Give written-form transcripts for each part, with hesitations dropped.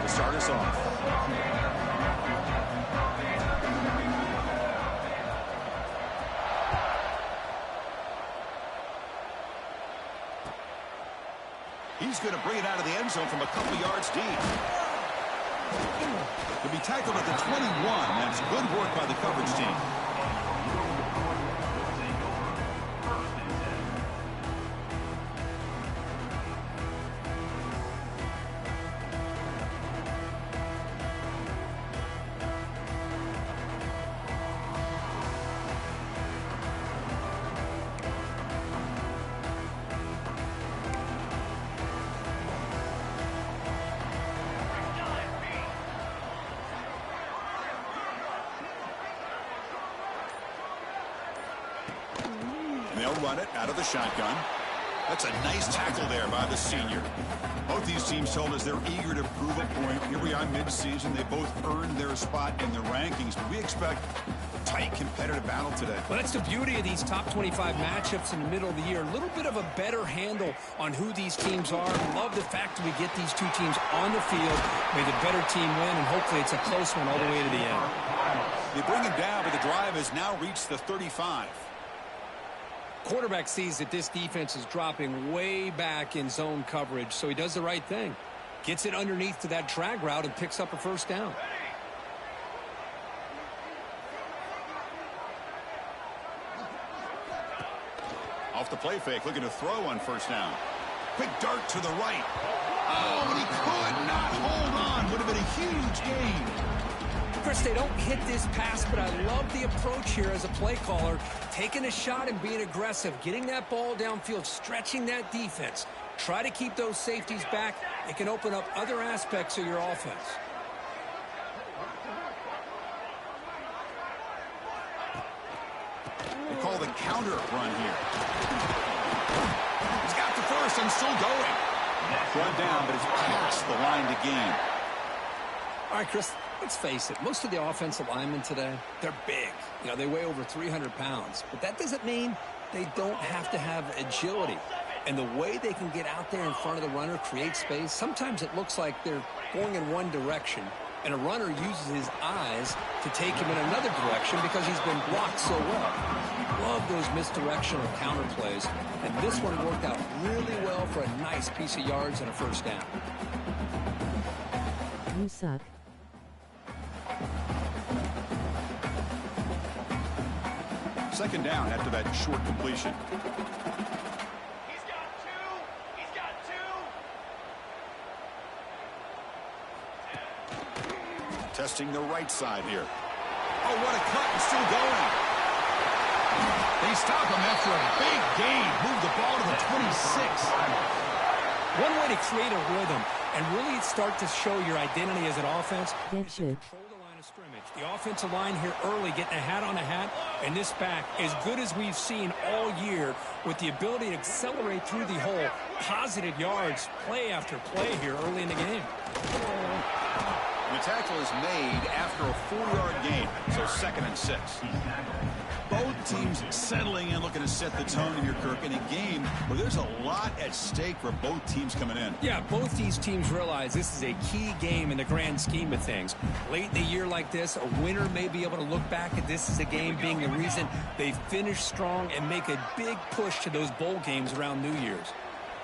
to start us off. He's going to bring it out of the end zone from a couple yards deep. To be tackled at the 21. That's good work by the coverage team. They'll run it out of the shotgun. That's a nice tackle there by the senior. Both these teams told us they're eager to prove a point. Here we are mid-season. They both earned their spot in the rankings, but we expect a tight, competitive battle today. Well, that's the beauty of these top 25 matchups in the middle of the year. A little bit of a better handle on who these teams are. Love the fact that we get these two teams on the field. May the better team win, and hopefully it's a close one all the way to the end. They bring him down, but the drive has now reached the 35. Quarterback sees that this defense is dropping way back in zone coverage, so he does the right thing. Gets it underneath to that drag route and picks up a first down. Off the play fake, looking to throw on first down. Quick dart to the right. Oh, and he could not hold on. Would have been a huge gain. Chris, they don't hit this pass, but I love the approach here as a play caller. Taking a shot and being aggressive, getting that ball downfield, stretching that defense. Try to keep those safeties back. It can open up other aspects of your offense. They call the counter run here. He's got the first and still going. Run down, but it's past the line to gain. All right, Chris, let's face it. Most of the offensive linemen today, they're big. You know, they weigh over 300 pounds. But that doesn't mean they don't have to have agility. And the way they can get out there in front of the runner, create space, sometimes it looks like they're going in one direction, and a runner uses his eyes to take him in another direction because he's been blocked so well. Love those misdirectional counter plays, and this one worked out really well for a nice piece of yards and a first down. You suck. Second down after that short completion. He's got two. He's got two. Testing the right side here. Oh, what a cut, and still going. They stop him after a big gain. Move the ball to the 26. One way to create a rhythm and really start to show your identity as an offense That is to should. control the line of scrimmage. The offensive line here early getting a hat on a hat, and this back as good as we've seen all year with the ability to accelerate through the hole. Positive yards, play after play here early in the game. The tackle is made after a 4-yard gain, so 2nd and 6. Both teams settling in, looking to set the tone here, Kirk, in a game where there's a lot at stake for both teams coming in. Yeah, both these teams realize this is a key game in the grand scheme of things. Late in the year like this, a winner may be able to look back at this as a game being the reason they finish strong and make a big push to those bowl games around New Year's.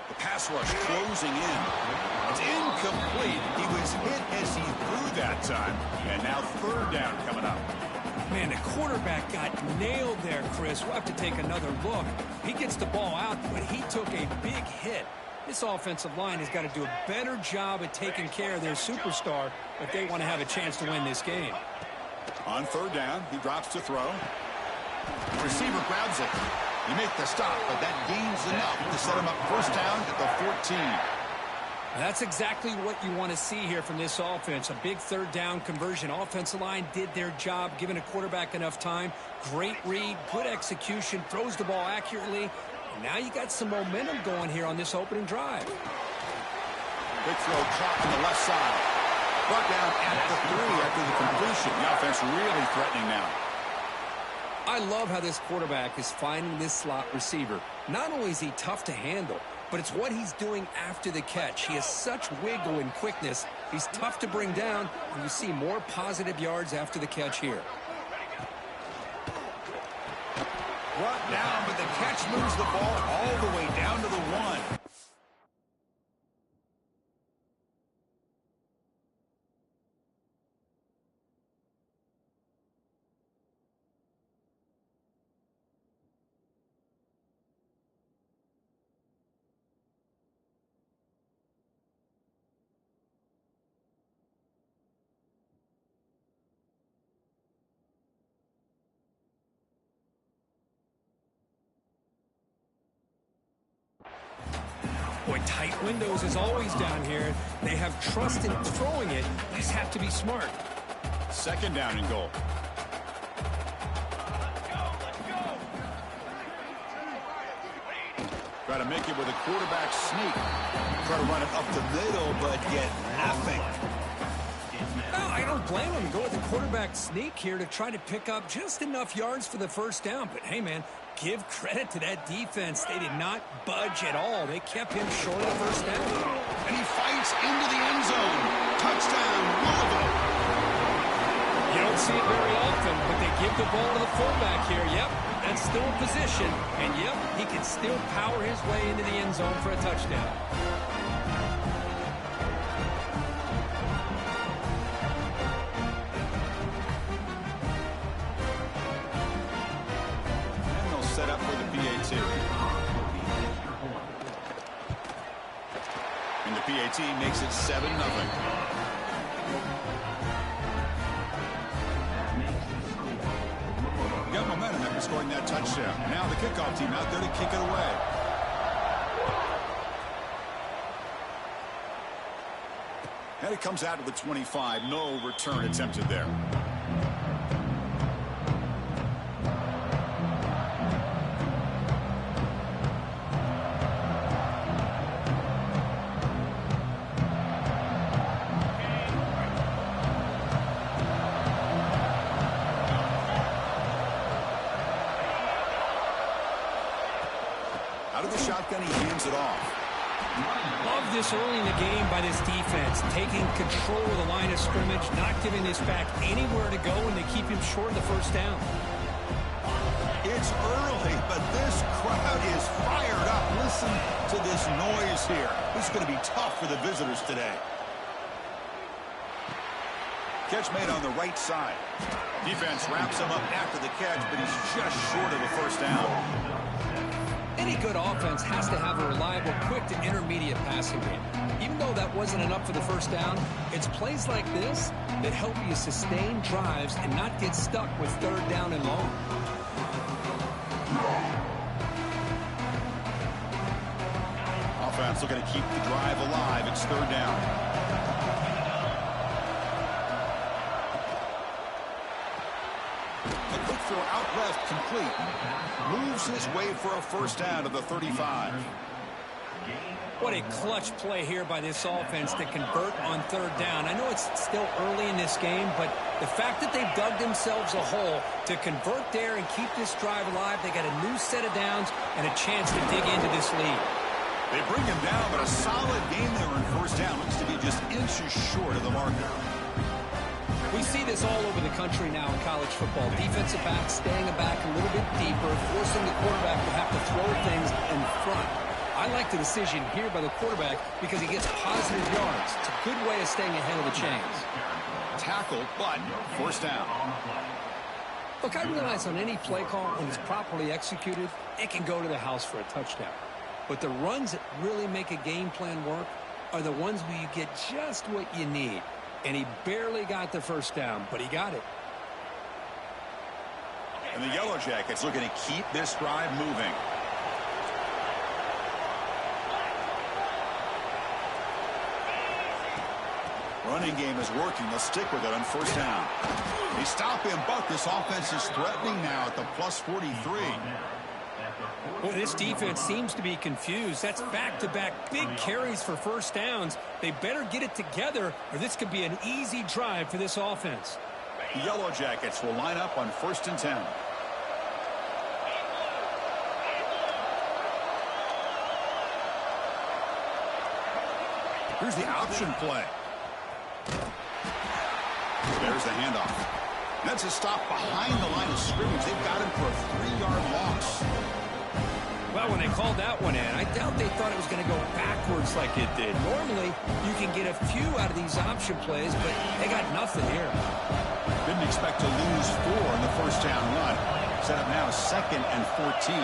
The pass rush closing in. It's incomplete. He was hit as he threw that time. And now 3rd down coming up. Man, the quarterback got nailed there, Chris. We'll have to take another look. He gets the ball out, but he took a big hit. This offensive line has got to do a better job at taking care of their superstar if they want to have a chance to win this game. On 3rd down, he drops to throw. The receiver grabs it. He makes the stop, but that gains enough to set him up first down at the 14. That's exactly what you want to see here from this offense. A big 3rd down conversion. Offensive line did their job, giving a quarterback enough time. Great read, good execution, throws the ball accurately. And now you got some momentum going here on this opening drive. Big throw caught on the left side. Brought down at the 3 after the completion. The offense really threatening now. I love how this quarterback is finding this slot receiver. Not only is he tough to handle, but it's what he's doing after the catch. He has such wiggle and quickness He's tough to bring down, and you see more positive yards after the catch here. Brought down, but the catch moves the ball all the way down to the 1. Boy, tight windows is always down here. They have trust in throwing it. You just have to be smart. 2nd down and goal. Try to make it with a quarterback sneak. Try to run it up the middle, but get nothing. No, I don't blame him. Go with the quarterback sneak here to try to pick up just enough yards for the first down. But, hey, man, give credit to that defense. They did not budge at all. They kept him short of the first down. And he fights into the end zone. Touchdown, Louisville. You don't see it very often, but they give the ball to the fullback here. Yep, that's still a position. And, yep, he can still power his way into the end zone for a touchdown. Set up for the PAT. And the PAT makes it 7-0. Got momentum after scoring that touchdown. Now the kickoff team out there to kick it away. And it comes out to the 25. No return attempted there. Out of the shotgun, he hands it off. Love this early in the game by this defense, taking control of the line of scrimmage, not giving this back anywhere to go, and they keep him short of the first down. It's early, but this crowd is fired up. Listen to this noise here. This is going to be tough for the visitors today. Catch made on the right side. Defense wraps him up after the catch, but he's just short of a first down. Any good offense has to have a reliable, quick to intermediate passing game. Even though that wasn't enough for the first down, it's plays like this that help you sustain drives and not get stuck with 3rd down and long. Offense looking to keep the drive alive. It's 3rd down. Out left, complete. Moves his way for a first down to the 35. What a clutch play here by this offense to convert on 3rd down. I know it's still early in this game, but the fact that they've dug themselves a hole to convert there and keep this drive alive, they got a new set of downs and a chance to dig into this lead. They bring him down, but a solid game there on first down. Looks to be just inches short of the marker. We see this all over the country now in college football. Defensive backs staying back a little bit deeper, forcing the quarterback to have to throw things in front. I like the decision here by the quarterback because he gets positive yards. It's a good way of staying ahead of the chains. Tackled, but first down. Look, I realize on any play call, when it's properly executed, it can go to the house for a touchdown. But the runs that really make a game plan work are the ones where you get just what you need. And he barely got the first down, but he got it. And the Yellow Jackets looking to keep this drive moving. Running game is working. They'll stick with it on first down. They stop him, but this offense is threatening now at the plus 43. Well, this defense seems to be confused. That's back-to-back big carries for first downs. They better get it together, or this could be an easy drive for this offense. The Yellow Jackets will line up on 1st and 10. Here's the option play. There's the handoff. That's a stop behind the line of scrimmage. They've got him for a 3-yard loss. Well, when they called that one in, I doubt they thought it was going to go backwards like it did. Normally, you can get a few out of these option plays, but they got nothing here. Didn't expect to lose 4 in the first down run. Set up now 2nd and 14.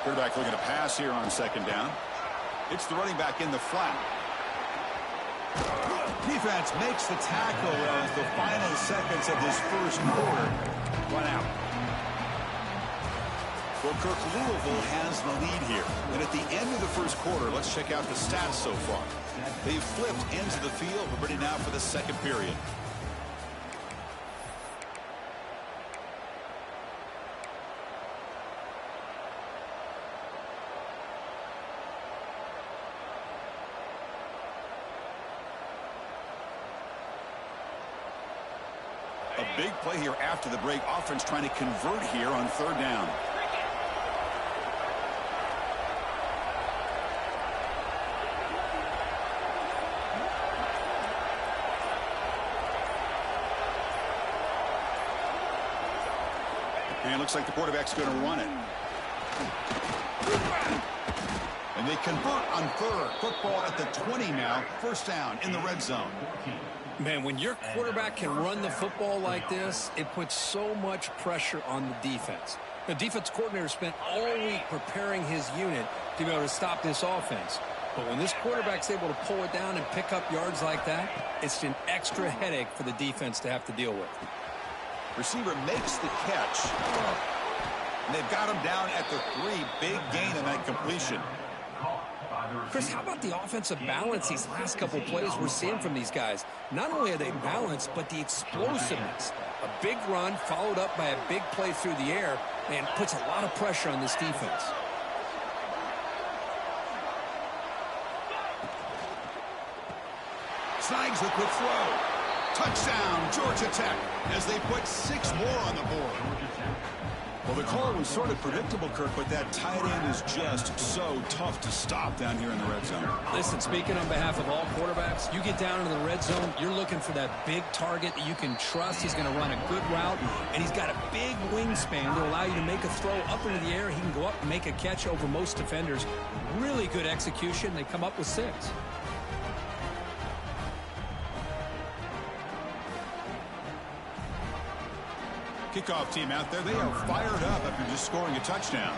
Quarterback looking to pass here on 2nd down. It's the running back in the flat. Defense makes the tackle as the final seconds of this first quarter run out. Well, Kirk, Louisville has the lead here. And at the end of the first quarter, let's check out the stats so far. They've flipped ends of the field. We're ready now for the second period. A big play here after the break. Offense trying to convert here on 3rd down. And it looks like the quarterback's going to run it. And they convert on 3rd. Football at the 20 now. 1st down in the red zone. Man, when your quarterback can run the football like this, it puts so much pressure on the defense. The defense coordinator spent all week preparing his unit to be able to stop this offense. But when this quarterback's able to pull it down and pick up yards like that, it's an extra headache for the defense to have to deal with. Receiver makes the catch. And they've got him down at the 3. Big gain in that completion. Chris, how about the offensive balance these last couple plays we're seeing from these guys? Not only are they balanced, but the explosiveness. A big run followed up by a big play through the air and puts a lot of pressure on this defense. Snags the quick throw. Touchdown, Georgia Tech, as they put 6 more on the board. Well, the call was sort of predictable, Kirk, but that tight end is just so tough to stop down here in the red zone. Listen, speaking on behalf of all quarterbacks, you get down into the red zone, you're looking for that big target that you can trust. He's going to run a good route, and he's got a big wingspan to allow you to make a throw up into the air. He can go up and make a catch over most defenders. Really good execution. They come up with 6. Kickoff team out there, they are fired up after just scoring a touchdown.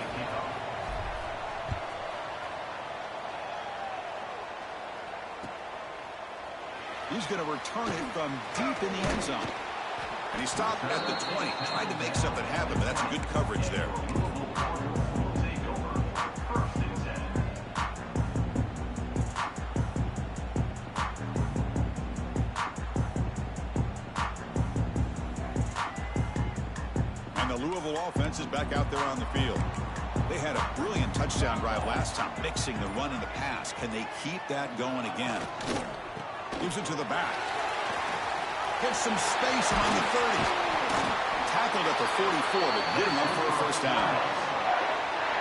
He's going to return it from deep in the end zone. And he stopped at the 20, tried to make something happen, but that's a good coverage there. Louisville offense is back out there on the field. They had a brilliant touchdown drive last time, mixing the run and the pass. Can they keep that going again? Gives it to the back. Gets some space around the 30. Tackled at the 44, but good enough for a 1st down.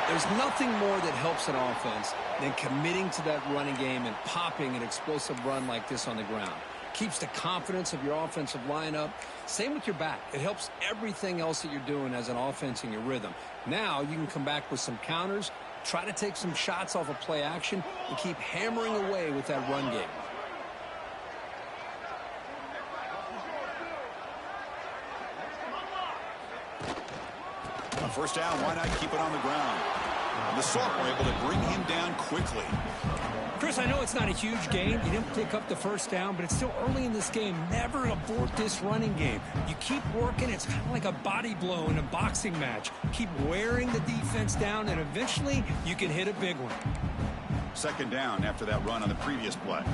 There's nothing more that helps an offense than committing to that running game and popping an explosive run like this on the ground. Keeps the confidence of your offensive lineup. Same with your back. It helps everything else that you're doing as an offense in your rhythm. Now you can come back with some counters, try to take some shots off of play action, and keep hammering away with that run game. On 1st down, why not keep it on the ground? And the Salt were able to bring him down quickly. Chris, I know it's not a huge gain. You didn't pick up the 1st down, but it's still early in this game. Never abort this running game. You keep working. It's kind of like a body blow in a boxing match. Keep wearing the defense down, and eventually you can hit a big one. 2nd down after that run on the previous play.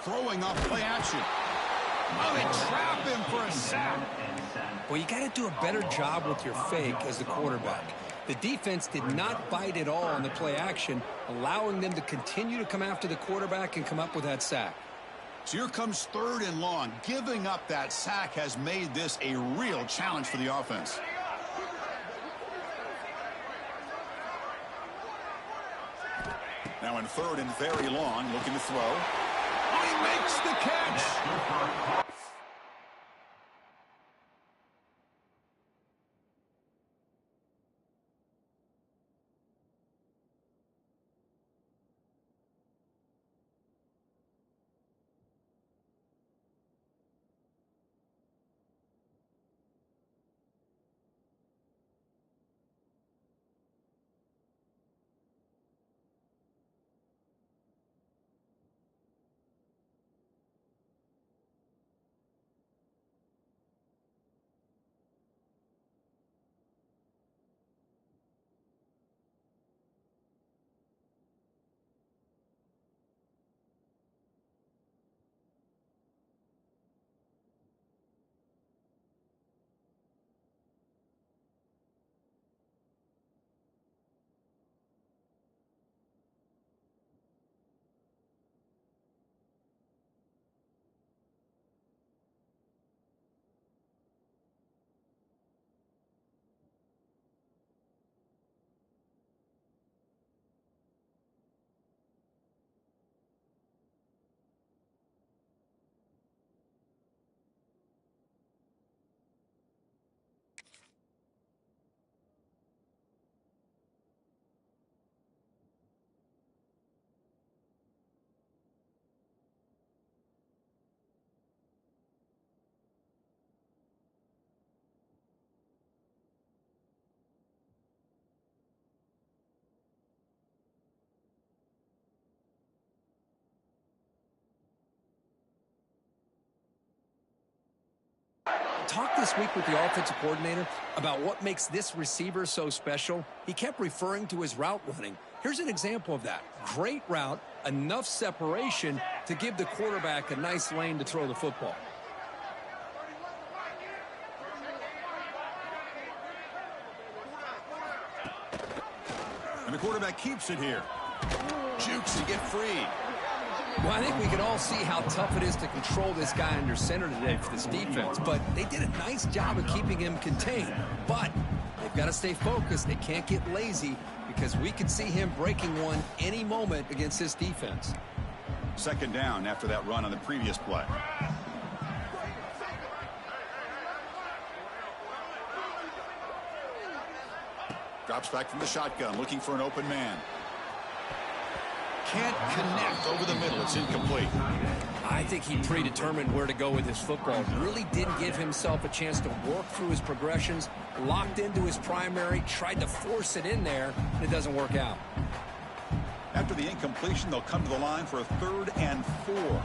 Throwing off play action. Oh, they trap him for a sack. Well, you got to do a better job with your fake as the quarterback. The defense did not bite at all on the play action, allowing them to continue to come after the quarterback and come up with that sack. So here comes 3rd and long. Giving up that sack has made this a real challenge for the offense. Now in 3rd and very long, looking to throw. Oh, he makes the catch. Talked this week with the offensive coordinator about what makes this receiver so special. He kept referring to his route running. Here's an example of that. Great route, enough separation to give the quarterback a nice lane to throw the football. And the quarterback keeps it here. Jukes to get free. Well, I think we can all see how tough it is to control this guy under center today for this defense, but they did a nice job of keeping him contained. But they've got to stay focused. They can't get lazy because we could see him breaking one any moment against this defense. 2nd down after that run on the previous play. Drops back from the shotgun, looking for an open man. Can't connect over the middle. It's incomplete. I think he predetermined where to go with his football. Really didn't give himself a chance to work through his progressions. Locked into his primary, tried to force it in there, and it doesn't work out. After the incompletion, they'll come to the line for a 3rd and 4.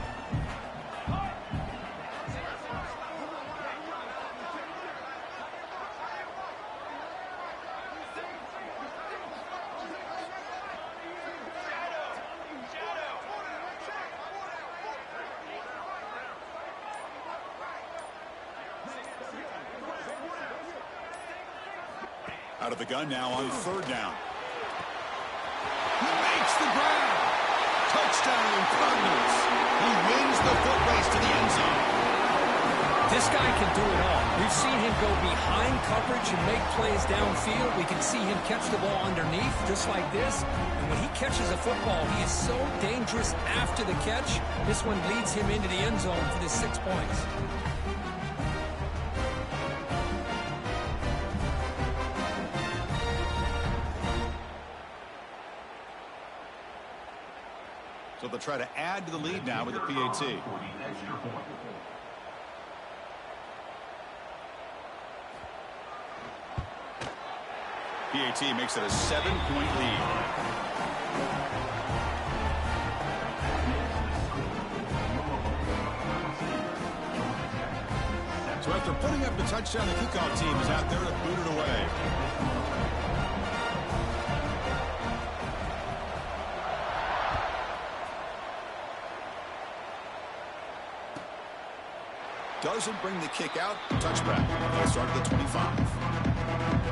Out of the gun now on 3rd down. He makes the grab. Touchdown, Cardinals. He wins the foot race to the end zone. This guy can do it all. We've seen him go behind coverage and make plays downfield. We can see him catch the ball underneath just like this. And when he catches a football, he is so dangerous after the catch. This one leads him into the end zone for the 6 points. So they'll try to add to the lead now with the PAT. PAT makes it a 7-point lead. So after putting up the touchdown, the kickoff team is out there to boot it away. Doesn't bring the kick out. Touchback. They'll start at the 25.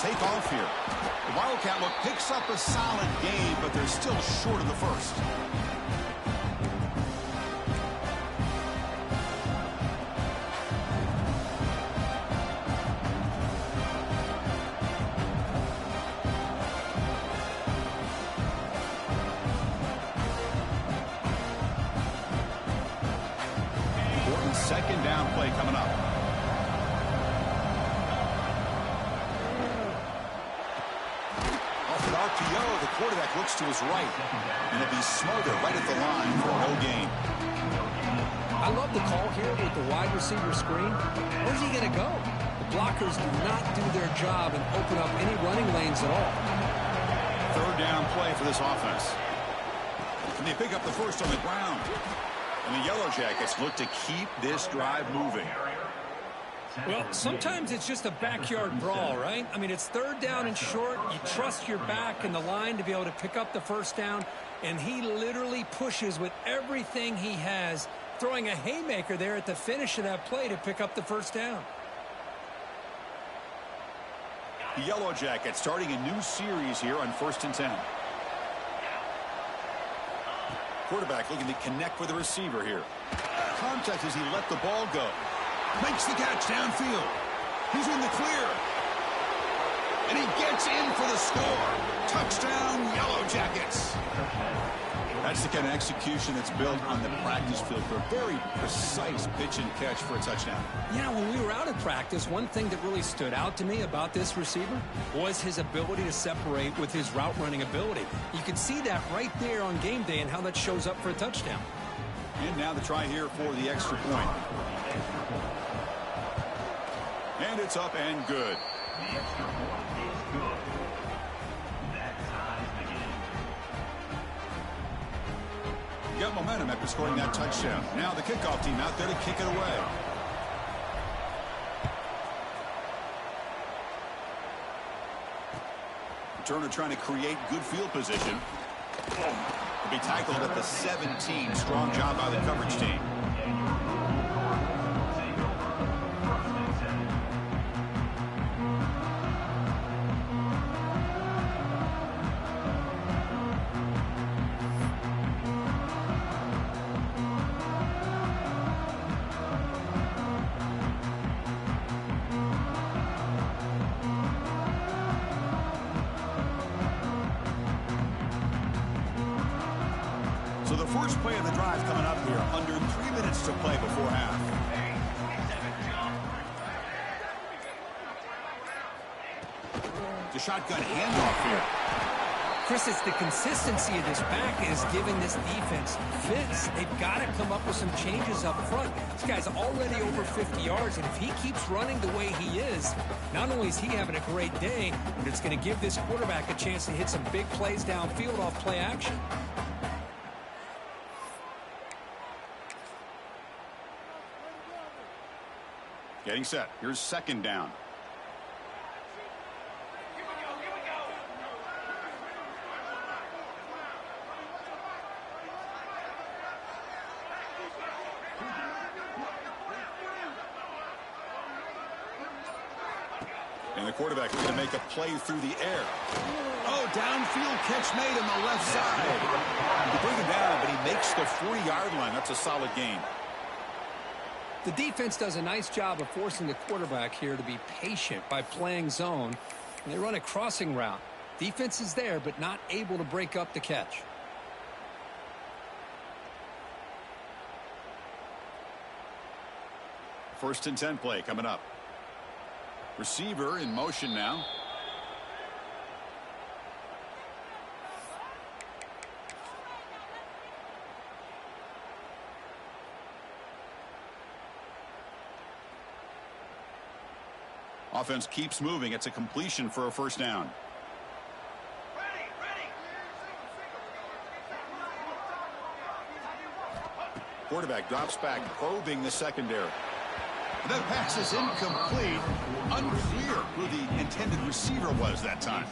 take off here. The Wildcat look picks up a solid game, but they're still short of the first. Important second down play coming up. RPO, the quarterback looks to his right, and it'll be Smothered right at the line for no gain. I love the call here with the wide receiver screen. Where's he going to go? The blockers do not do their job and open up any running lanes at all. Third down play for this offense. Can they pick up the first on the ground? And the Yellow Jackets look to keep this drive moving. Well, sometimes it's just a backyard brawl, right? I mean, it's third down and short. You trust your back and the line to be able to pick up the first down, and he literally pushes with everything he has, throwing a haymaker there at the finish of that play to pick up the first down. The Yellow Jackets starting a new series here on 1st and 10. Quarterback looking to connect with the receiver here. Contact as he let the ball go. Makes the catch downfield. He's in the clear. And he gets in for the score. Touchdown, Yellow Jackets. That's the kind of execution that's built on the practice field for a very precise pitch and catch for a touchdown. You know, when we were out at practice, one thing that really stood out to me about this receiver was his ability to separate with his route running ability. You can see that right there on game day and how that shows up for a touchdown. And now the try here for the extra point. And it's up and good. The extra point is good. That ties the game. You got momentum after scoring that touchdown. Now the kickoff team out there to kick it away. Returner trying to create good field position. Will be tackled at the 17. Strong job by the coverage team. So the first play of the drive coming up here, under 3 minutes to play before half. The shotgun handoff here. Chris, it's the consistency of this back is giving this defense fits. They've got to come up with some changes up front. This guy's already over 50 yards, and if he keeps running the way he is, not only is he having a great day, but it's going to give this quarterback a chance to hit some big plays downfield off play action. Getting set. Here's second down. And the quarterback is going to make a play through the air. Oh, downfield catch made on the left side. He bring him down, but he makes the 40-yard line. That's a solid gain. The defense does a nice job of forcing the quarterback here to be patient by playing zone. And they run a crossing route. Defense is there, but not able to break up the catch. First and 10 play coming up. Receiver in motion now. Offense keeps moving. It's a completion for a first down. Quarterback drops back, probing the secondary. That pass is incomplete. Unclear who the intended receiver was that time.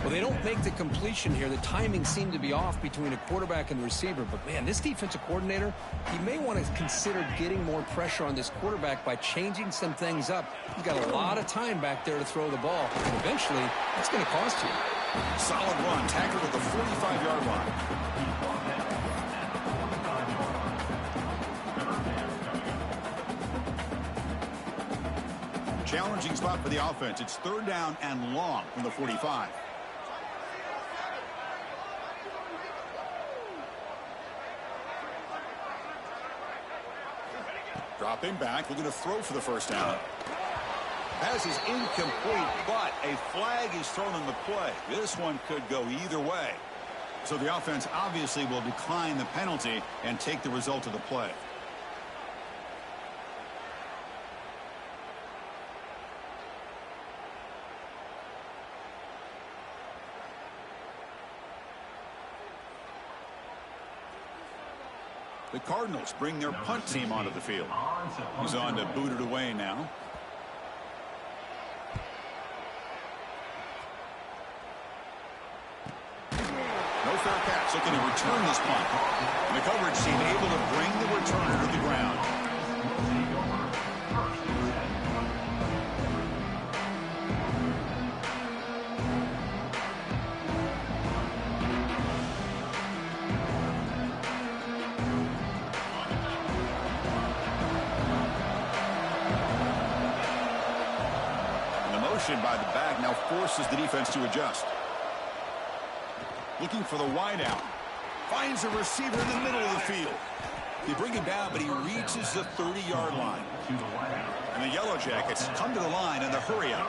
Well, they don't make the completion here. The timing seemed to be off between a quarterback and the receiver. But, man, this defensive coordinator, he may want to consider getting more pressure on this quarterback by changing some things up. He's got a lot of time back there to throw the ball. And eventually, that's going to cost you. Solid run, tackled at the 45-yard line. Challenging spot for the offense. It's third down and long from the 45. Dropping back, looking to throw for the first down. Pass is incomplete, but a flag is thrown on the play. This one could go either way. So the offense obviously will decline the penalty and take the result of the play. The Cardinals bring their punt team onto the field. He's on to boot it away now. No fair catch, looking to return this punt. And the coverage team able to bring the returner to the ground. By the back now forces the defense to adjust. Looking for the wide out. Finds a receiver in the middle of the field. They bring him down, but he reaches the 30-yard line. And the Yellow Jackets come to the line in the hurry up.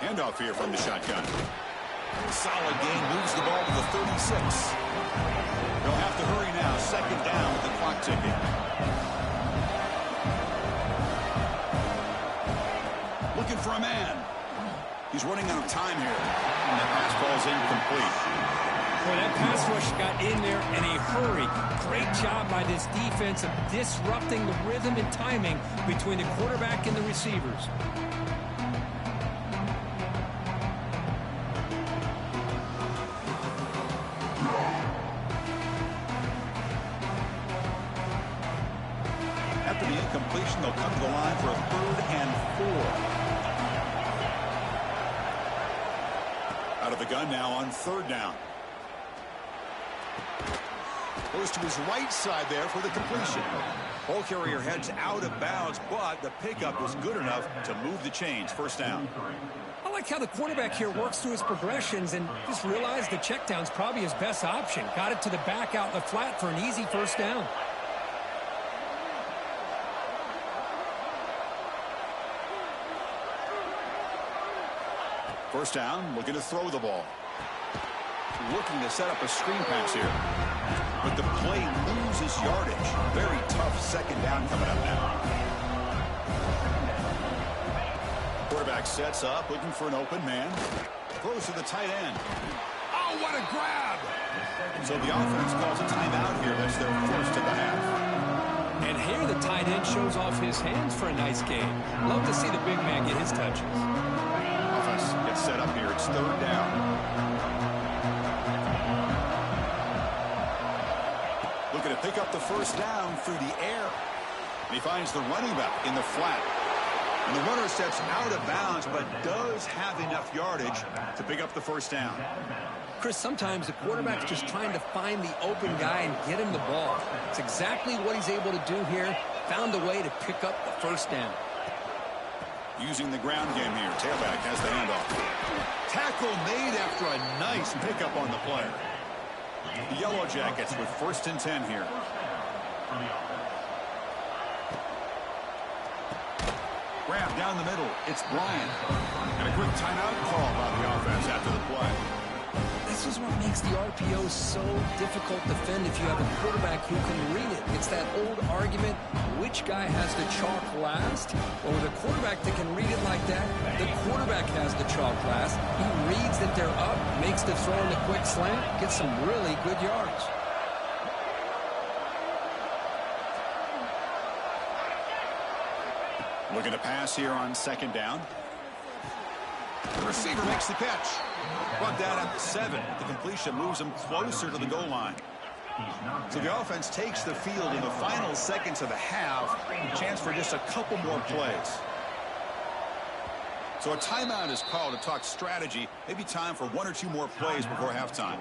Handoff here from the shotgun. Solid gain, moves the ball to the 36. They'll have to hurry now. Second down with the clock ticking. Looking for a man. He's running out of time here. And that pass ball's incomplete. Well, that pass rush got in there in a hurry. Great job by this defense of disrupting the rhythm and timing between the quarterback and the receivers. After the incompletion, they'll come to the line for a 3rd and 4. Out of the gun now on 3rd down. Goes to his right side there for the completion. Ball carrier heads out of bounds, but the pickup was good enough to move the chains. First down. I like how the quarterback here works through his progressions and just realized the check down's probably his best option. Got it to the back out in the flat for an easy first down. First down, looking to throw the ball. Looking to set up a screen pass here. But the play loses yardage. Very tough second down coming up now. Quarterback sets up, looking for an open man. Throws to the tight end. Oh, what a grab! So the offense calls a timeout here. That's their first of the half. And here the tight end shows off his hands for a nice game. Love to see the big man get his touches. Offense gets set up here. It's 3rd down. Looking to pick up the first down through the air. And he finds the running back in the flat. And the runner steps out of bounds, but does have enough yardage to pick up the first down. Chris, sometimes the quarterback's just trying to find the open guy and get him the ball. It's exactly what he's able to do here. Found a way to pick up the first down. Using the ground game here. Tailback has the handoff. Tackle made after a nice pickup on the play. The Yellow Jackets with 1st and 10 here. Grab down the middle. It's Bryant. And a quick timeout call by the offense after the play. This is what makes the RPO so difficult to defend if you have a quarterback who can read it. It's that old argument, which guy has the chalk last? Well, with a quarterback that can read it like that, the quarterback has the chalk last. He reads that they're up, makes the throw in the quick slant, gets some really good yards. Looking to pass here on second down. The receiver makes the catch. Brought down at the 7. The completion moves him closer to the goal line. So the offense takes the field in the final seconds of the half. Chance for just a couple more plays. So a timeout is called to talk strategy. Maybe time for 1 or 2 more plays before halftime.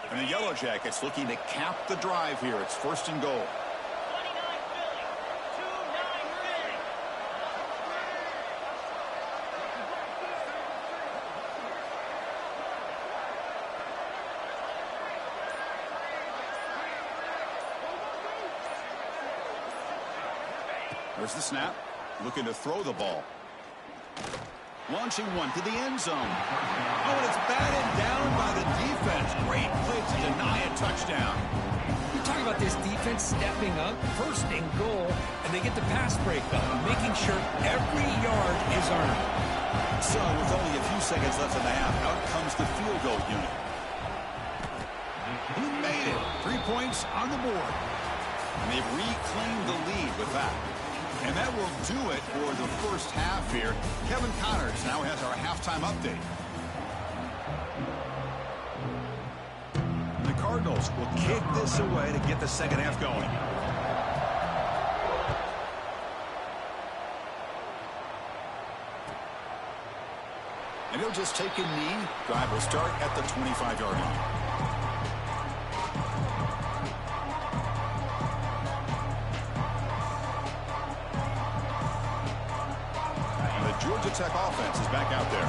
And the Yellow Jackets looking to cap the drive here. It's 1st and goal. 29 Philly. 2-9 Philly. There's the snap. Looking to throw the ball. Launching one to the end zone. Oh, and it's batted down by the defense. Great play to deny a touchdown. You talk about this defense stepping up, 1st and goal, and they get the pass breakup, making sure every yard is earned. So, with only a few seconds left in the half, out comes the field goal unit. He made it. 3 points on the board. And they've reclaimed the lead with that. And that will do it for the first half here. Kevin Connors now has our halftime update. The Cardinals will kick this away to get the second half going. And he'll just take a knee. Drive will start at the 25-yard line. Georgia Tech offense is back out there.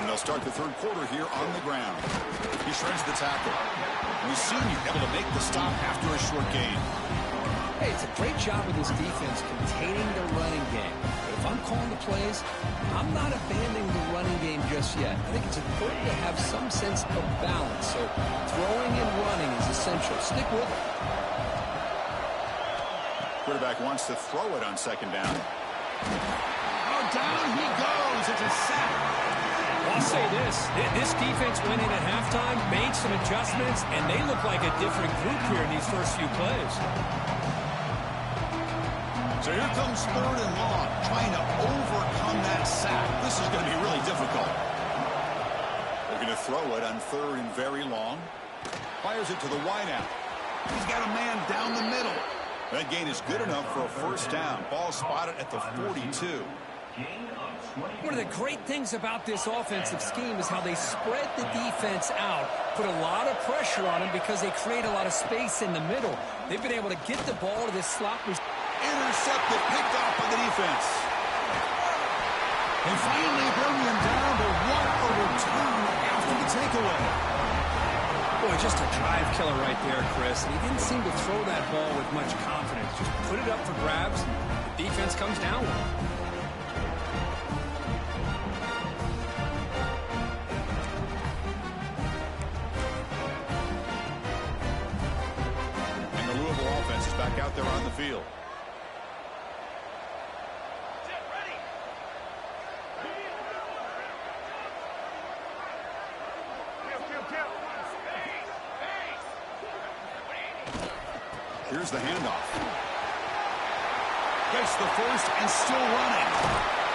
And they'll start the 3rd quarter here on the ground. He shreds the tackle. And the senior able to make the stop after a short gain. Hey, it's a great job with this defense containing the running game. But if I'm calling the plays, I'm not abandoning the running game just yet. I think it's important to have some sense of balance. So throwing and running is essential. Stick with it. Quarterback wants to throw it on second down. Oh, down he goes. It's a sack. I'll say this defense went in at halftime, made some adjustments, and they look like a different group here in these first few plays. So here comes 3rd and long, trying to overcome that sack. This is going to be really difficult. They're going to throw it on 3rd and very long. Fires it to the wideout. He's got a man down the middle. That gain is good enough for a 1st down. Ball spotted at the 42. One of the great things about this offensive scheme is how they spread the defense out, put a lot of pressure on them because they create a lot of space in the middle. They've been able to get the ball to this slot. Intercepted, picked off by the defense. They finally bring him down, but what a return after the takeaway. Boy, just a drive killer right there, Chris. And he didn't seem to throw that ball with much confidence. Just put it up for grabs, and the defense comes down with it. And the Louisville offense is back out there on the field. Here's the handoff. Gets the 1st and still running.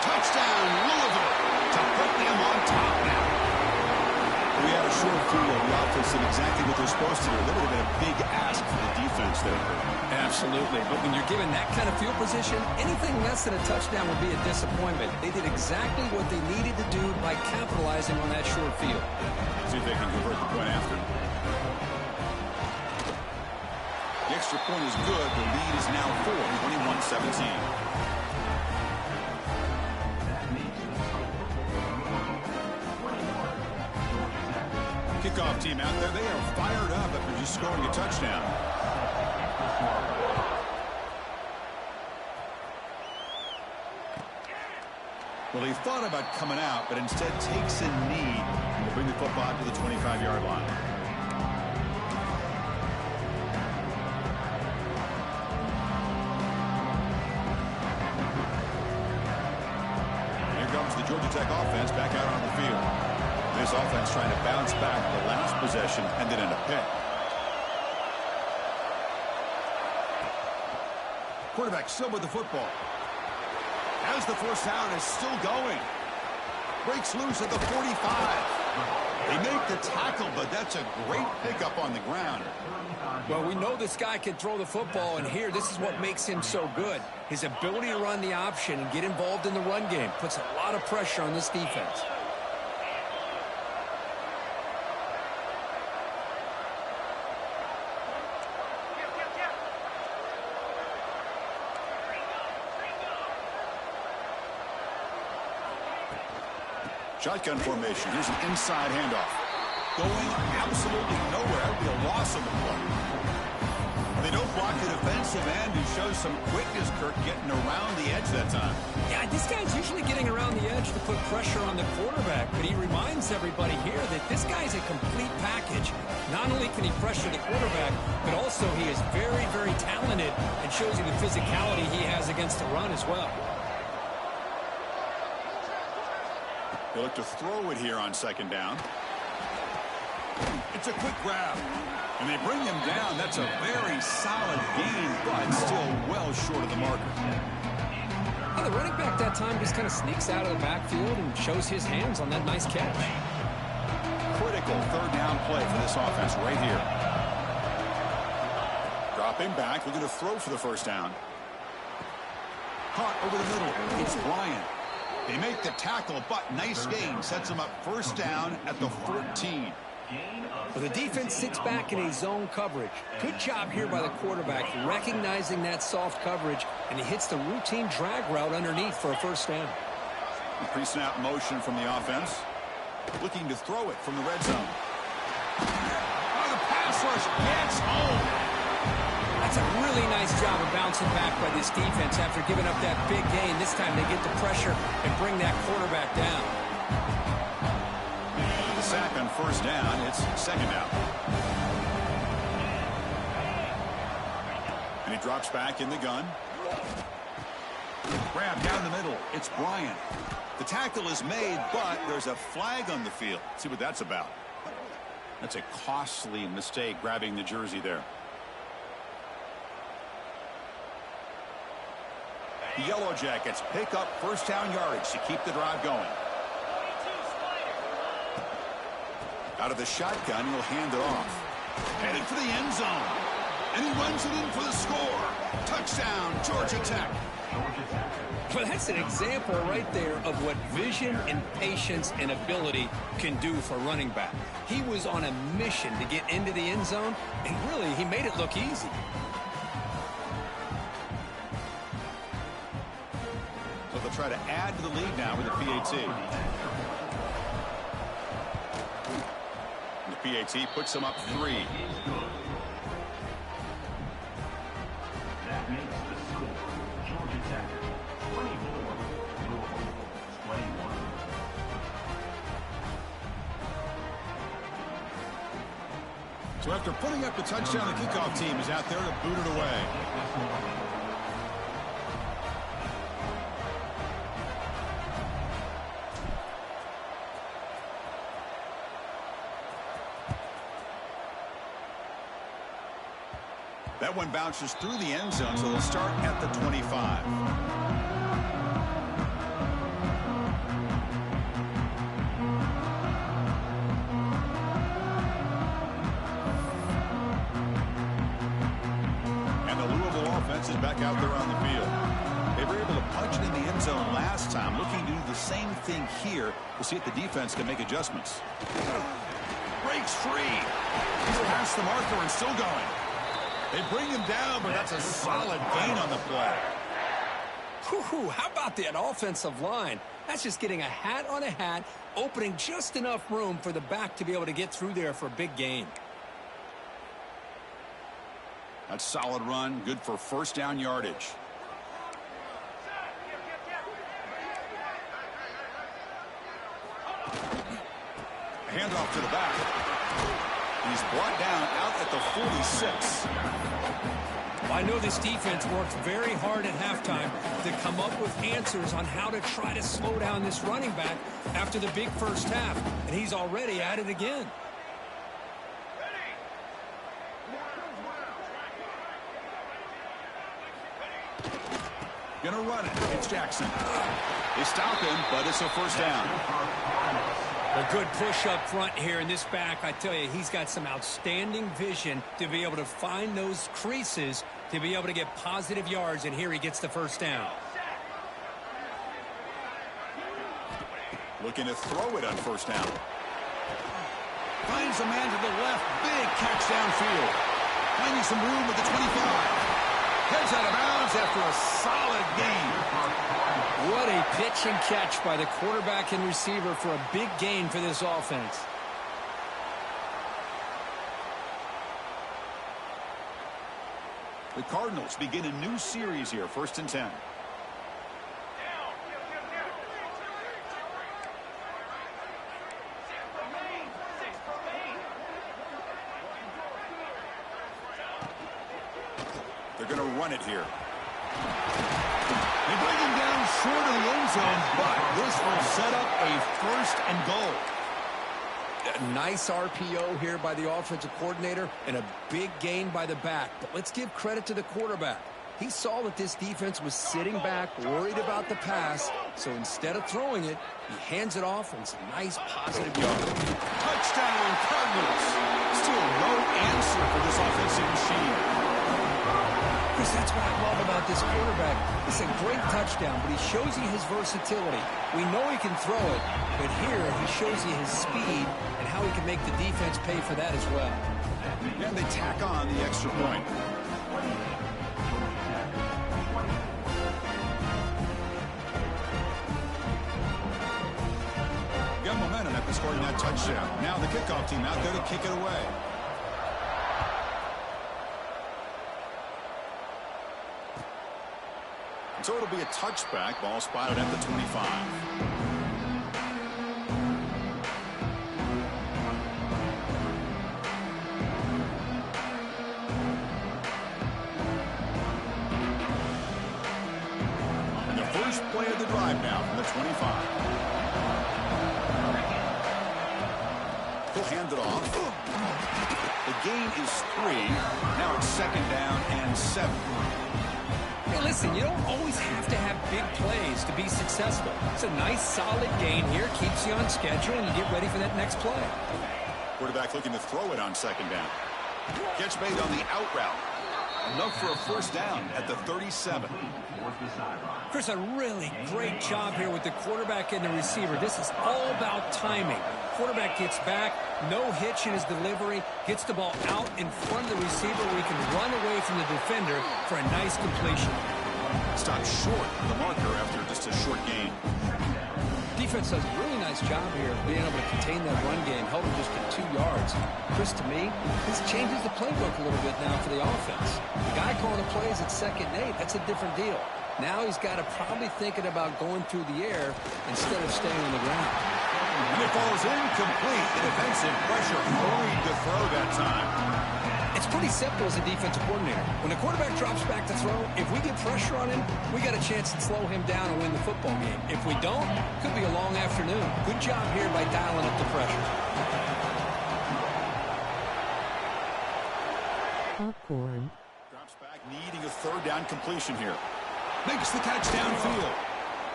Touchdown, Louisville, to put them on top now. We had a short field. The offense did exactly what they're supposed to do. That would have been a big ask for the defense there. Absolutely. But when you're given that kind of field position, anything less than a touchdown would be a disappointment. They did exactly what they needed to do by capitalizing on that short field. See if they can convert the point after. The extra point is good. The lead is now 21-17. Kickoff team out there. They are fired up after just scoring a touchdown. Well, he thought about coming out, but instead takes a knee. bring the football to the 25-yard line. Here comes the Georgia Tech offense back out on the field. This offense trying to bounce back the last possession, ended in a pick. Quarterback still with the football. As the first down is still going. Breaks loose at the 45. They make the tackle, but that's a great pickup on the ground. Well, we know this guy can throw the football, and here, this is what makes him so good. His ability to run the option and get involved in the run game puts a lot of pressure on this defense. Shotgun formation. Here's an inside handoff. Going absolutely nowhere. That would be a loss on the play. They don't block the defensive end, who shows some quickness, Kirk, getting around the edge that time. Yeah, this guy's usually getting around the edge to put pressure on the quarterback, but he reminds everybody here that this guy's a complete package. Not only can he pressure the quarterback, but also he is very, very talented and shows you the physicality he has against the run as well. They look to throw it here on second down. It's a quick grab. And they bring him down. That's a very solid gain, but still well short of the marker. And the running back that time just kind of sneaks out of the backfield and shows his hands on that nice catch. Critical third down play for this offense right here. Dropping back, looking to throw for the first down. Caught over the middle. It's Bryant. They make the tackle, but nice gain. Sets them up first down at the 14. Well, the defense sits back in a zone coverage. Good job here by the quarterback, recognizing that soft coverage, and he hits the routine drag route underneath for a first down. Pre-snap motion from the offense. Looking to throw it from the red zone. Oh, the pass rush gets home. That's a really nice job of bouncing back by this defense after giving up that big gain. This time they get the pressure and bring that quarterback down. The sack on first down. It's second down. And he drops back in the gun. Grab down the middle. It's Bryant. The tackle is made, but there's a flag on the field. Let's see what that's about. That's a costly mistake, grabbing the jersey there. The Yellow Jackets pick up first down yardage to keep the drive going. Out of the shotgun, he'll hand it off. Headed for the end zone. And he runs it in for the score. Touchdown, Georgia Tech. Well, that's an example right there of what vision and patience and ability can do for running back. He was on a mission to get into the end zone, and really, he made it look easy. So they'll try to add to the lead now with the PAT. And the PAT puts them up 3. That makes the score Georgia Tech 24, Louisville 21. So after putting up the touchdown, the kickoff team is out there to boot it away. That one bounces through the end zone, so they'll start at the 25. And the Louisville offense is back out there on the field. They were able to punch it in the end zone last time, looking to do the same thing here to see if the defense can make adjustments. Breaks free. He's past the marker and still going. They bring him down, but that's a solid gain on the play. Whew, how about that offensive line? That's just getting a hat on a hat, opening just enough room for the back to be able to get through there for a big gain. That's solid run, good for first down yardage. Handoff to the back. He's brought down out at the 46. Well, I know this defense worked very hard at halftime to come up with answers on how to try to slow down this running back after the big first half. And he's already at it again. Gonna run it. It's Jackson. They stop him, but it's a first down. A good push up front here in this back. I tell you, he's got some outstanding vision to be able to find those creases to be able to get positive yards, and here he gets the first down. Looking to throw it on first down. Finds a man to the left. Big catch downfield. Finding some room at the 25. Heads out of bounds after a solid gain. What a pitch and catch by the quarterback and receiver for a big gain for this offense. The Cardinals begin a new series here, 1st and 10. They're going to run it here. They bring him down short of the end zone, but this will set up a 1st and goal. A nice RPO here by the offensive coordinator and a big gain by the back. But let's give credit to the quarterback. He saw that this defense was sitting back, worried about the pass, so instead of throwing it, he hands it off and some nice positive yards. Touchdown, Cardinals. Still no answer for this offensive machine. Chris, that's what I love about this quarterback. It's a great touchdown, but he shows you his versatility. We know he can throw it, but here he shows you his speed and how he can make the defense pay for that as well. And they tack on the extra point. Got momentum after scoring that touchdown. Now the kickoff team out there to kick it away. So it'll be a touchback. Ball spotted at the 25. And the first play of the drive now from the 25. He'll hand it off. The gain is 3. Now it's 2nd down and 7. Hey, listen, you don't always have to have big plays to be successful. It's a nice, solid gain here. Keeps you on schedule, and you get ready for that next play. Quarterback looking to throw it on 2nd down. Catch made on the out route. Enough for a first down at the 37. Chris, a really great job here with the quarterback and the receiver. This is all about timing. Quarterback gets back, no hitch in his delivery, gets the ball out in front of the receiver where he can run away from the defender for a nice completion. Stopped short of the marker after just a short gain. Defense does a really nice job here of being able to contain that run game, held him just to 2 yards. Chris, to me, this changes the playbook a little bit now for the offense. The guy calling the plays at 2nd and 8, that's a different deal. Now he's got to probably thinking about going through the air instead of staying on the ground. And it falls incomplete. The defensive pressure hurried to throw that time. It's pretty simple as a defensive coordinator. When the quarterback drops back to throw, if we get pressure on him, we got a chance to slow him down and win the football game. If we don't, could be a long afternoon. Good job here by dialing up the pressure. Popcorn. Drops back, needing a 3rd down completion here. Makes the catch downfield.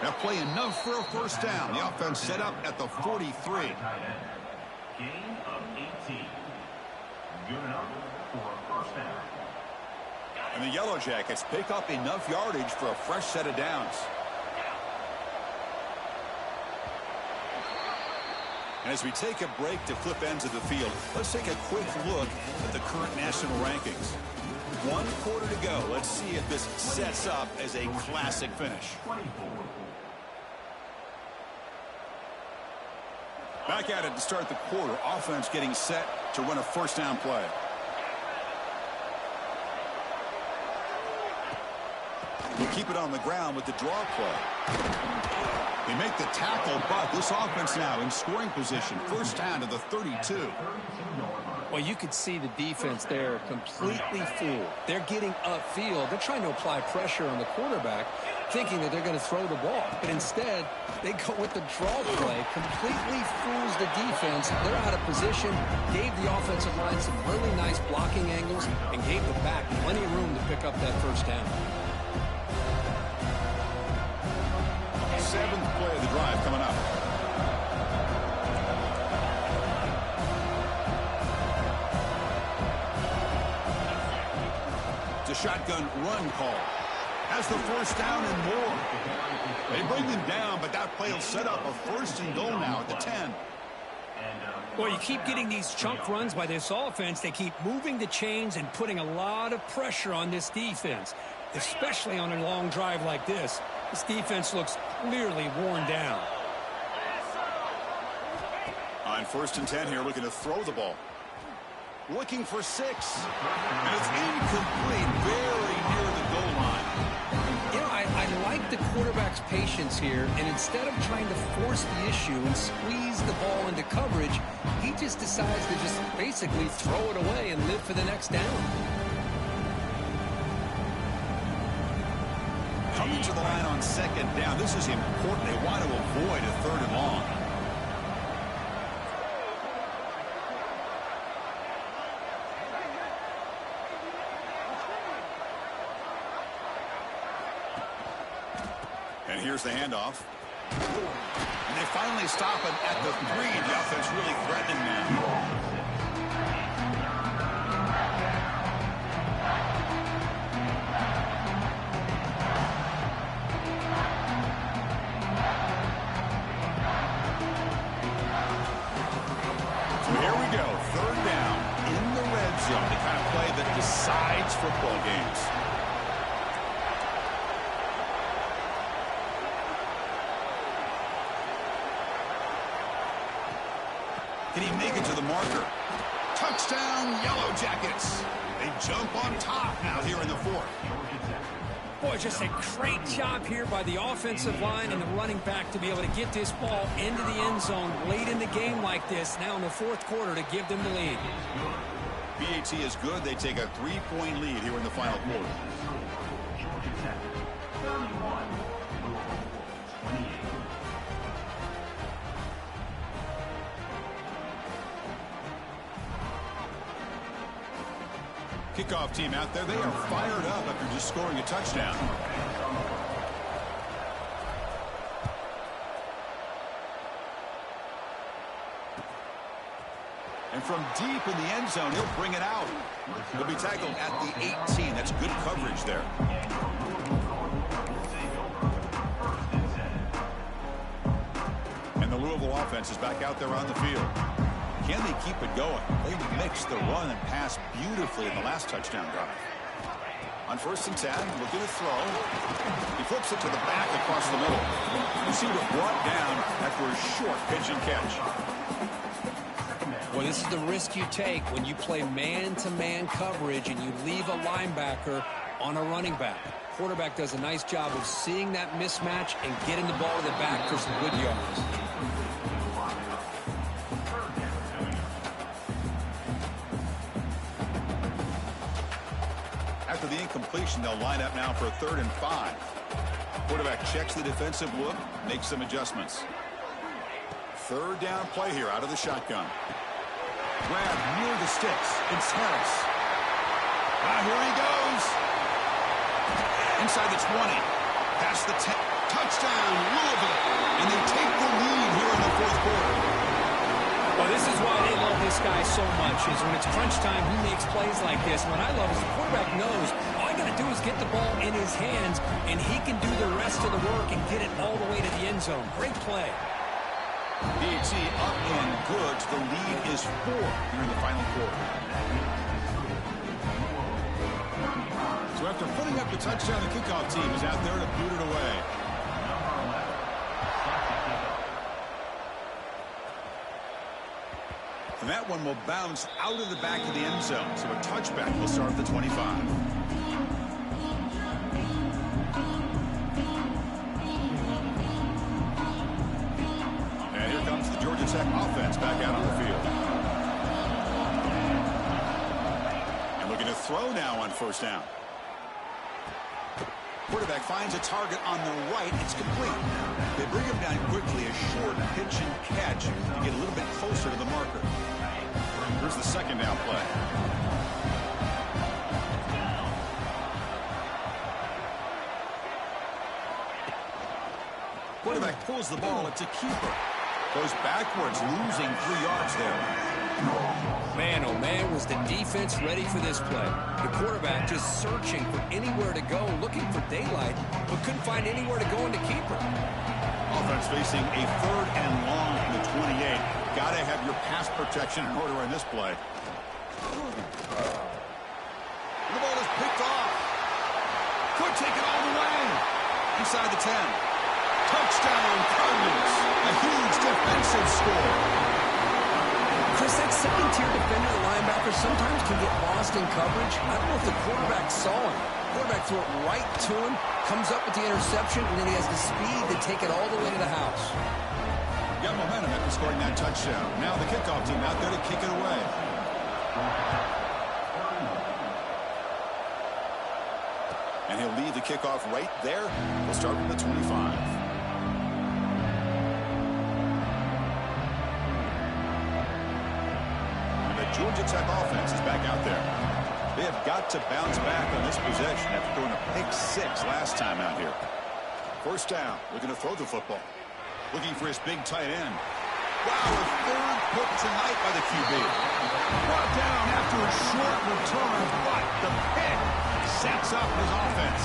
That play enough for a first down. The offense set up at the 43. Gain of 18. Good enough for a first down. And the Yellow Jackets pick up enough yardage for a fresh set of downs. And as we take a break to flip ends of the field, let's take a quick look at the current national rankings. 1 quarter to go. Let's see if this sets up as a classic finish. Back at it to start the quarter. Offense getting set to run a first down play. We'll keep it on the ground with the draw play. They make the tackle, but this offense now in scoring position. First down to the 32. Well, you could see the defense there completely fooled. They're getting upfield. They're trying to apply pressure on the quarterback, thinking that they're going to throw the ball. But instead, they go with the draw play, completely fools the defense. They're out of position, gave the offensive line some really nice blocking angles, and gave the back plenty of room to pick up that first down. Seventh play of the drive coming up. It's a shotgun run call. Has the first down and more. They bring them down, but that play will set up a first and goal now at the 10. Well, you keep getting these chunk runs by this offense. They keep moving the chains and putting a lot of pressure on this defense, especially on a long drive like this. This defense looks clearly worn down. On first and 10 here, looking to throw the ball. Looking for 6. And it's incomplete, very near the goal line. You know, I like the quarterback's patience here, and instead of trying to force the issue and squeeze the ball into coverage, he just decides to just basically throw it away and live for the next down. Coming to the line on second down. This is important. They want to avoid a third and long. And here's the handoff. And they finally stop him at the 3. The offense really threatening now. The kind of play that decides football games. Can he make it to the marker? Touchdown, Yellow Jackets. They jump on top now here in the 4th. Boy, just a great job here by the offensive line and the running back to be able to get this ball into the end zone late in the game like this, now in the 4th quarter, to give them the lead. BAT is good. They take a 3-point lead here in the final quarter. Kickoff team out there. They are fired up after just scoring a touchdown. And from deep in the end zone, he'll bring it out. He'll be tackled at the 18. That's good coverage there. And the Louisville offense is back out there on the field. Can they keep it going? They mixed the run and pass beautifully in the last touchdown drive. On first and 10, looking to throw. He flips it to the back across the middle. Receiver brought down after a short pitch and catch. Well, this is the risk you take when you play man-to-man coverage and you leave a linebacker on a running back. Quarterback does a nice job of seeing that mismatch and getting the ball to the back for some good yards. After the incompletion, they'll line up now for a 3rd and 5. Quarterback checks the defensive look, makes some adjustments. 3rd down play here out of the shotgun. Grab near the sticks. It's Harris. Here he goes. Inside the 20. Past the 10. Touchdown, Louisville. And they take the lead here in the 4th quarter. Well, this is why they love this guy so much, is when it's crunch time, he makes plays like this. What I love is the quarterback knows all I got to do is get the ball in his hands, and he can do the rest of the work and get it all the way to the end zone. Great play. BAT up and good. The lead is 4 here in the final quarter. So after putting up the touchdown, the kickoff team is out there to boot it away. And that one will bounce out of the back of the end zone. So a touchback will start at the 25. Tech offense back out on the field. And looking to throw now on first down. Quarterback finds a target on the right. It's complete. They bring him down quickly. A short pitch and catch to get a little bit closer to the marker. Here's the second down play. Quarterback pulls the ball. It's a keeper. Goes backwards, losing 3 yards there. Man, oh man, was the defense ready for this play. The quarterback just searching for anywhere to go, looking for daylight, but couldn't find anywhere to go in the keeper. Offense facing a 3rd and long from the 28. Got to have your pass protection in order on this play. The ball is picked off. Could take it all the way. Inside the 10. Touchdown, Cardinals. A huge defensive score. Chris, that second-tier defender, the linebacker, sometimes can get lost in coverage. I don't know if the quarterback saw him. Quarterback threw it right to him, comes up with the interception, and then he has the speed to take it all the way to the house. Got momentum after scoring that touchdown. Now the kickoff team out there to kick it away. And he'll leave the kickoff right there. We'll start from the 25. Georgia Tech offense is back out there. They have got to bounce back on this possession after throwing a pick-6 last time out here. First down, looking to throw the football. Looking for his big tight end. Wow, a 3rd pick tonight by the QB. Brought down after a short return, but the pick sets up his offense.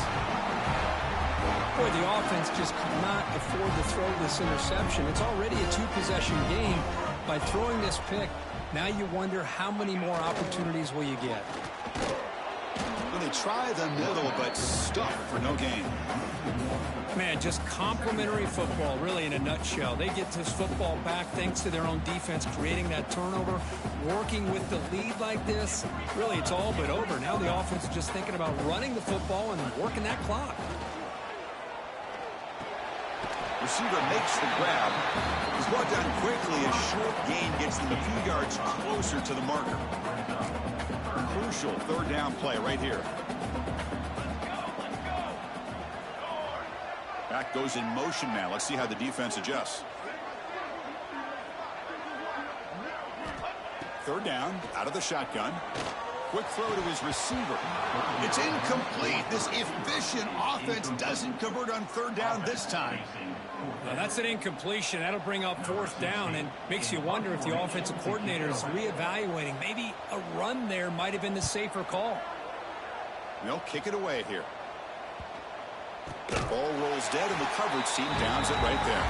Boy, the offense just could not afford to throw this interception. It's already a 2-possession game. By throwing this pick, now you wonder how many more opportunities will you get. Well, they try the middle, but stuff for no gain. Man, just complimentary football, really, in a nutshell. They get this football back thanks to their own defense, creating that turnover, working with the lead like this. Really, it's all but over. Now the offense is just thinking about running the football and working that clock. Receiver makes the grab. He's brought down quickly. A short gain gets them a few yards closer to the marker. Crucial 3rd down play right here. Back goes in motion now. Let's see how the defense adjusts. 3rd down, out of the shotgun. Quick throw to his receiver. It's incomplete. This efficient offense doesn't convert on 3rd down this time. Now that's an incompletion. That'll bring up 4th down and makes you wonder if the offensive coordinator is reevaluating. Maybe a run there might have been the safer call. They'll kick it away here. The ball rolls dead and the coverage team downs it right there.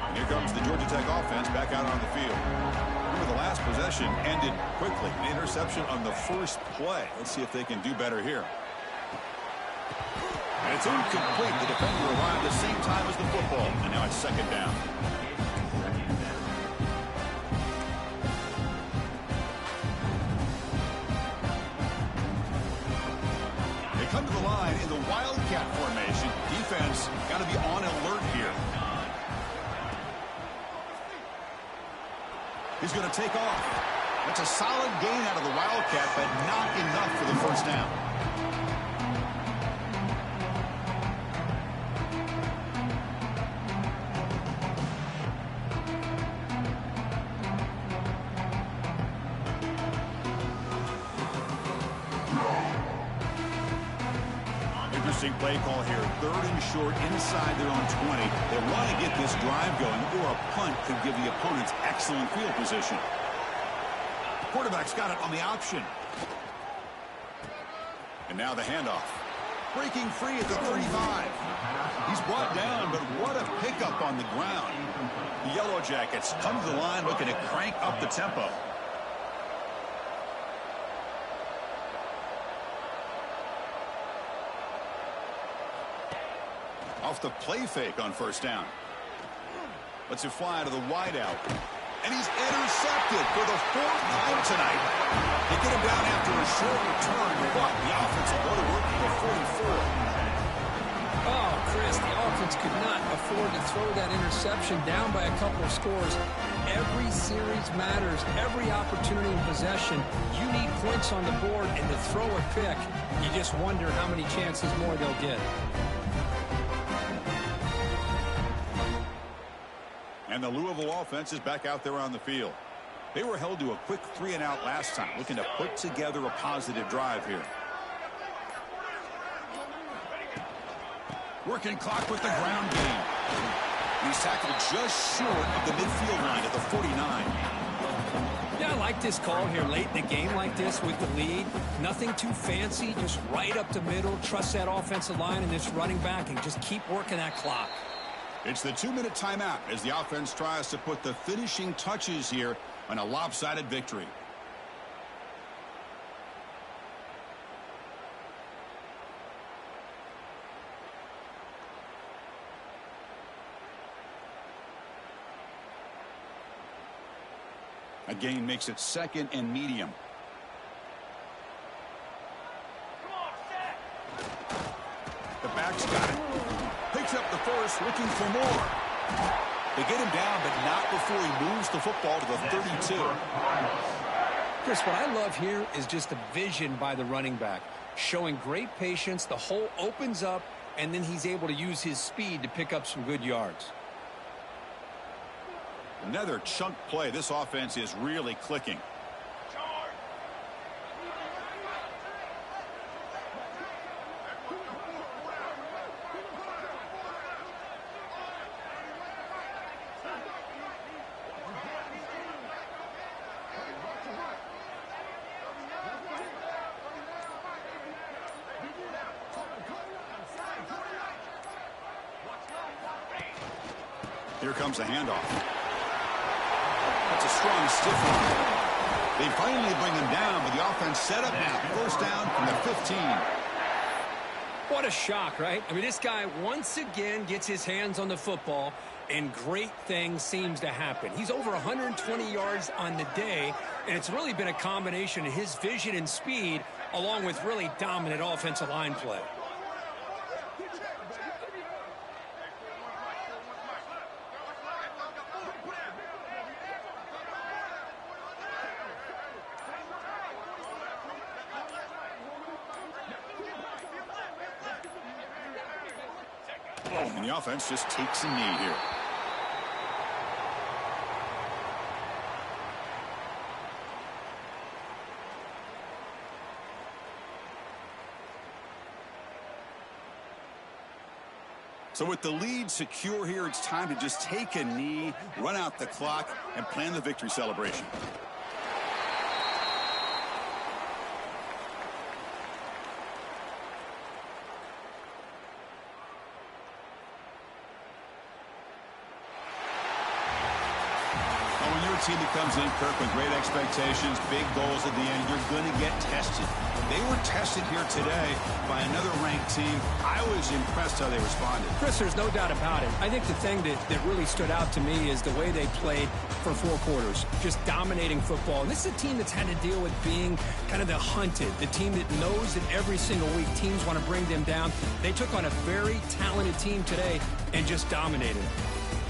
And here comes the Georgia Tech offense back out on the field. Remember, the last possession ended quickly. An interception on the first play. Let's see if they can do better here. And it's incomplete. The defender arrived at the same time as the football. And now it's 2nd down. They come to the line in the Wildcat formation. Defense got to be on alert here. He's going to take off. That's a solid gain out of the Wildcat, but not enough for the 1st down. Interesting play call here. 3rd and short inside their own 20. They want to get this drive going, or a punt could give the opponents excellent field position. Quarterback's got it on the option. And now the handoff. Breaking free at the 35. He's brought down, but what a pickup on the ground. The Yellow Jackets come to the line looking to crank up the tempo. Off the play fake on 1st down. Lets it fly to the wideout. And he's intercepted for the 4th time tonight. They get him down after a short return, but the offense will go to work for the 44. Chris, the offense could not afford to throw that interception down by a couple of scores. Every series matters. Every opportunity in possession. You need points on the board, and to throw a pick, you just wonder how many chances more they'll get. And the Louisville offense is back out there on the field. They were held to a quick 3-and-out last time, looking to put together a positive drive here. Working clock with the ground game. He's tackled just short of the midfield line at the 49. Yeah, I like this call here late in the game like this with the lead. Nothing too fancy, just right up the middle. Trust that offensive line and this running back and just keep working that clock. It's the 2-minute timeout as the offense tries to put the finishing touches here on a lopsided victory. A gain makes it 2nd and medium. The back's got it. Picks up the first, looking for more. They get him down, but not before he moves the football to the 32. Chris, what I love here is just the vision by the running back. Showing great patience, the hole opens up, and then he's able to use his speed to pick up some good yards. Another chunk play. This offense is really clicking. Here comes the handoff. That's a strong stiff arm. They finally bring him down, but the offense set up now. First down from the 15. What a shock, right? I mean, this guy once again gets his hands on the football, and great things seems to happen. He's over 120 yards on the day, and it's really been a combination of his vision and speed along with really dominant offensive line play. And the offense just takes a knee here. So with the lead secure here, it's time to just take a knee, run out the clock, and plan the victory celebration. Team that comes in, Kirk, with great expectations, big goals at the end, you're going to get tested. They were tested here today by another ranked team. I was impressed how they responded. Chris, there's no doubt about it. I think the thing that really stood out to me is the way they played for 4 quarters, just dominating football. And this is a team that's had to deal with being kind of the hunted, the team that knows that every single week teams want to bring them down. They took on a very talented team today and just dominated.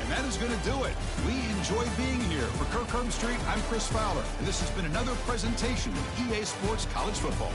And that is going to do it. We enjoy being here. For Kirk Street, I'm Chris Fowler, and this has been another presentation of EA Sports College Football.